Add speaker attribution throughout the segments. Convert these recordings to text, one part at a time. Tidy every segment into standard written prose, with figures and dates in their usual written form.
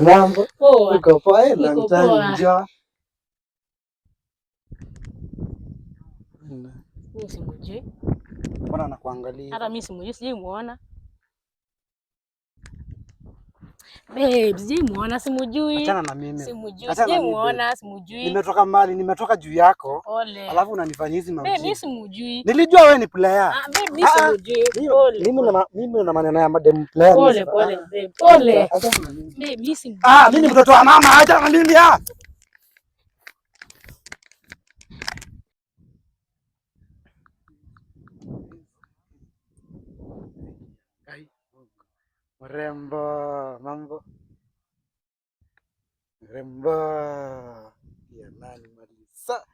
Speaker 1: Mambo uko poa? Long time njoo.
Speaker 2: Mimi simjui.
Speaker 1: Mbona nakuangalia?
Speaker 2: Hata mimi simjui, sijamuona. Babe, sijamuona, simjui.
Speaker 1: Achana na mimi.
Speaker 2: Simjui, sijamuona, simjui.
Speaker 1: Nimetoka mbali, nimetoka juu yako.
Speaker 2: Pole.
Speaker 1: Alafu unanifanyia hizi mambo.
Speaker 2: Babe, mimi simjui.
Speaker 1: Nilijua wewe ni player.
Speaker 2: Babe, mimi simjui. Pole.
Speaker 1: Mimi na maneno ya madem player.
Speaker 2: Pole, babe. Pole. Babe, mimi simjui.
Speaker 1: Mimi ni mtoto wa mama, acha na mimi Rembo, mambo. Rembo. Ya nani Marisa?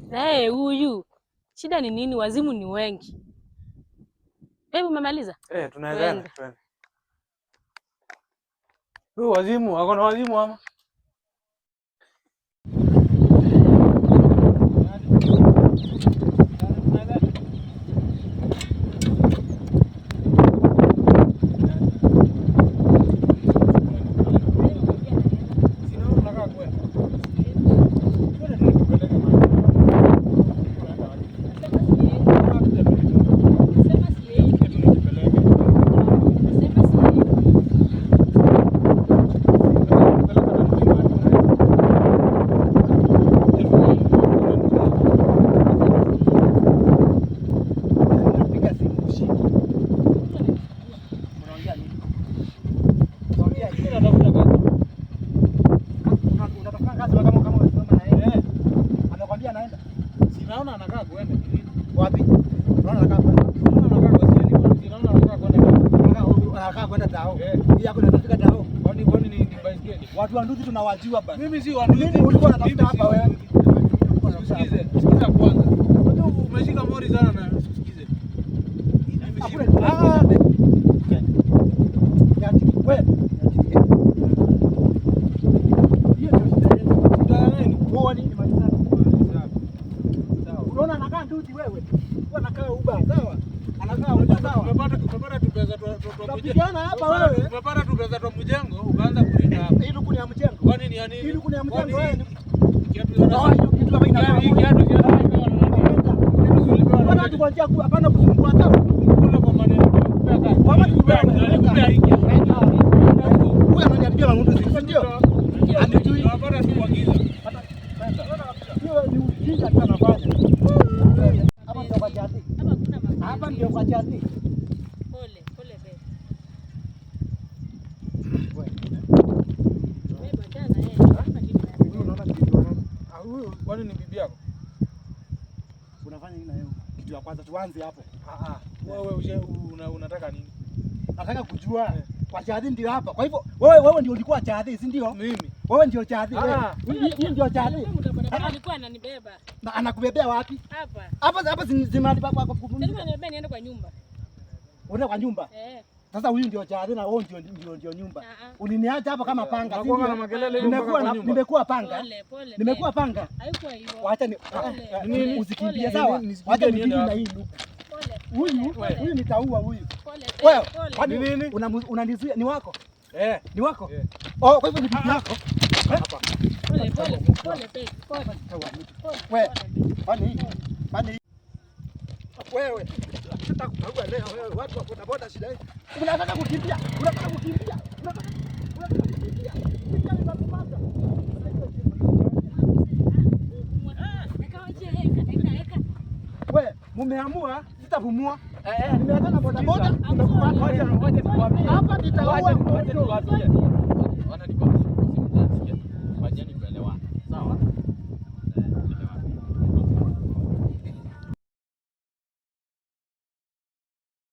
Speaker 2: Nae huyu. Shida ni nini? Wazimu ni wengi. Hebu umemaliza?
Speaker 1: Tunaenda. Huyu wazimu, akona wazimu ama? Watu wa Nduthi tunawajua bana. Mimi si wa Nduthi. Mimi ulikuwa unatafuta hapa wewe. Sikiza kwanza. Umeshika mori sana na usikize. Wewe. Unaona anakaa Nduthi wewe. Anakaa Uba, sawa? Anakaa Uba, sawa? Umepata tu pesa tunapigana hapa wewe. Umepata tu pesa tu mjengo ukaanza kulinda hapa. Hii luku ni ya mjengo. Kwani ni ya nini? Hii luku ni ya mjengo wewe. Kiatu kama kiatu. Bwana tukwambia hapana kusumbua hata. Kula kwa maneno. Kama tukubaya. Huyu ananiambia maneno sisi ndio. Anijui. Hapana sikuagiza. Hiyo ni ujinga tu anafanya. Hapa ndio kwa jadi. Hapa ndio kwa jadi. Pole babe. Wewe bajana huyu kwani ni bibi yako? Unafanya nini na yeye? Kitu ya kwanza tuanze hapo. Wewe unataka nini? Nataka kujua kwa jadi ndio hapa. Kwa hivyo wewe ndio ulikuwa jadi, si ndio? Mimi. Wewe ndio jadi. Hii ndio jadi.
Speaker 2: Alikuwa ananibeba.
Speaker 1: Na anakubebea wapi? Hapa zimalipa kwa kupumzika.
Speaker 2: Sasa ananibeba niende kwa nyumba.
Speaker 1: Unaenda kwa nyumba? Sasa huyu ndio jadi na wewe ndio nyumba. Uliniacha hapa kama panga, si ndio? Nimekuwa panga. Nimekuwa panga.
Speaker 2: Haikuwa hivyo.
Speaker 1: Waacha ni usikimbie, sawa? Waacha nipige na hii luku. Huyu nitaua huyu. Wewe, kwani nini? Unanizuia ni wako? Ni wako? Kwa hivyo ni bibi yako. Pole. Wewe, kwani wewe sitakuua leo wewe, watu wa bodaboda shida hii. Unataka kukimbia. Wewe, mumeamua sitavumua. Nimeanza na bodaboda, nimekuwa ngoja nikwambie. Hapa nitaua mtoto. Wana nikwambie. Wajeni kuelewana. Sawa?